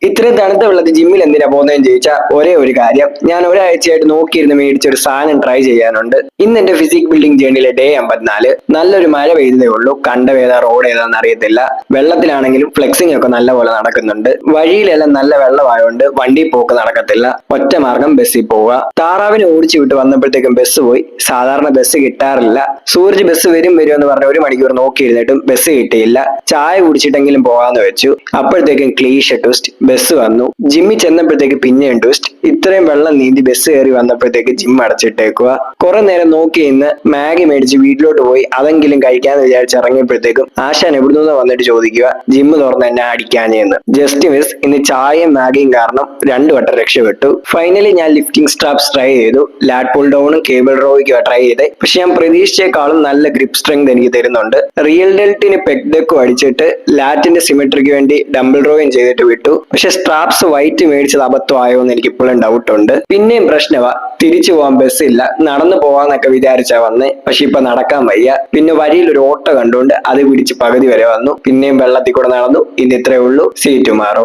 ഇത്രയും തണുത്ത വെള്ളത്തിൽ ജിമ്മിൽ എന്തിനാ പോകുന്നതെന്ന് ചോദിച്ചാൽ ഒരേ ഒരു കാര്യം, ഞാൻ ഒരാഴ്ചയായിട്ട് നോക്കിയിരുന്ന് മേടിച്ച ഒരു സാധനം ട്രൈ ചെയ്യാനുണ്ട്. ഇന്ന് എന്റെ ഫിസിക് ബിൽഡിംഗ് ജേണിയിലെ ഡേ 54. നല്ലൊരു മഴ പെയ്തതേ ഉള്ളൂ. കണ്ടവേതാ റോഡ് ഏതാന്ന് അറിയത്തില്ല. വെള്ളത്തിലാണെങ്കിലും ഫ്ലെക്സിംഗ് ഒക്കെ നല്ലപോലെ നടക്കുന്നുണ്ട്. വഴിയിലെല്ലാം നല്ല വെള്ളമായോണ്ട് വണ്ടി പോക്ക് നടക്കത്തില്ല. ഒറ്റ മാർഗം ബസ്സിൽ പോവുക. താറാവിനെ ഓടിച്ചു വിട്ട് വന്നപ്പോഴത്തേക്കും ബസ് പോയി. സാധാരണ ബസ് കിട്ടാറില്ല. സൂരജ് ബസ് വരും എന്ന് പറഞ്ഞ 1 മണിക്കൂർ നോക്കിയിരുന്നിട്ടും ബസ് കിട്ടിയില്ല. ചായ കുടിച്ചിട്ടെങ്കിലും പോകാന്ന് വെച്ചു. അപ്പോഴത്തേക്കും ക്ലീഷ ട്വിസ്റ്റ്, ബസ് വന്നു. ജിമ്മിൽ ചെന്നപ്പോഴത്തേക്ക് പിന്നെയും ട്വിസ്റ്റ്. ഇത്രയും വെള്ളം നീന്തി ബസ് കയറി വന്നപ്പോഴത്തേക്ക് ജിം അടച്ചിട്ടേക്കുക. കുറെ നേരം നോക്കി നിന്ന് മാഗി മേടിച്ച് വീട്ടിലോട്ട് പോയി അതെങ്കിലും കഴിക്കാന്ന് വിചാരിച്ച് ഇറങ്ങിയപ്പോഴത്തേക്കും ആശാൻ എവിടുന്ന് വന്നിട്ട് ചോദിക്കുക, ജിമ്മ് തുറന്ന് എന്നെ അടിക്കാഞ്ഞെന്ന്. Just miss. ഇന്ന് ചായയും മാഗിയും കാരണം 2 വട്ടം രക്ഷപ്പെട്ടു. ഫൈനലി ഞാൻ ലിഫ്റ്റിംഗ് സ്ട്രാപ്സ് ട്രൈ ചെയ്തു. ലാറ്റ് പുൾ ഡൗണും കേബിൾ റോയ്ക്കും ട്രൈ ചെയ്തേ. പക്ഷെ ഞാൻ പ്രതീക്ഷിച്ചേക്കാളും നല്ല ഗ്രിപ്പ് സ്ട്രെങ്ത് എനിക്ക് തരുന്നുണ്ട്. റിയൽ ഡെൽറ്റിന് പെഗ് ഡെക്കും അടിച്ചിട്ട് ലാറ്റിന്റെ സിമെട്രിക്ക് വേണ്ടി ഡംബിൾ റോയും ചെയ്തിട്ട് വിട്ടു. പക്ഷെ സ്ട്രാപ്സ് വൈറ്റ് മേടിച്ചത് അബദ്ധമായോ എന്ന് എനിക്ക് ഇപ്പോഴും ഡൗട്ട് ഉണ്ട്. പിന്നെയും പ്രശ്നമാ, തിരിച്ചു പോകാൻ ബസ്സില്ല. നടന്നു പോവാന്നൊക്കെ വിചാരിച്ചാ വന്നേ. പക്ഷെ ഇപ്പൊ നടക്കാൻ വയ്യ. പിന്നെ വരിയിൽ ഒരു ഓട്ടോ കണ്ടുകൊണ്ട് അത് പിടിച്ച് പകുതി വരെ വന്നു. പിന്നെയും വെള്ളത്തിൽ കൂടെ നടന്നു. ഇന്ന് ഇത്രേ ഉള്ളൂ. See tomorrow.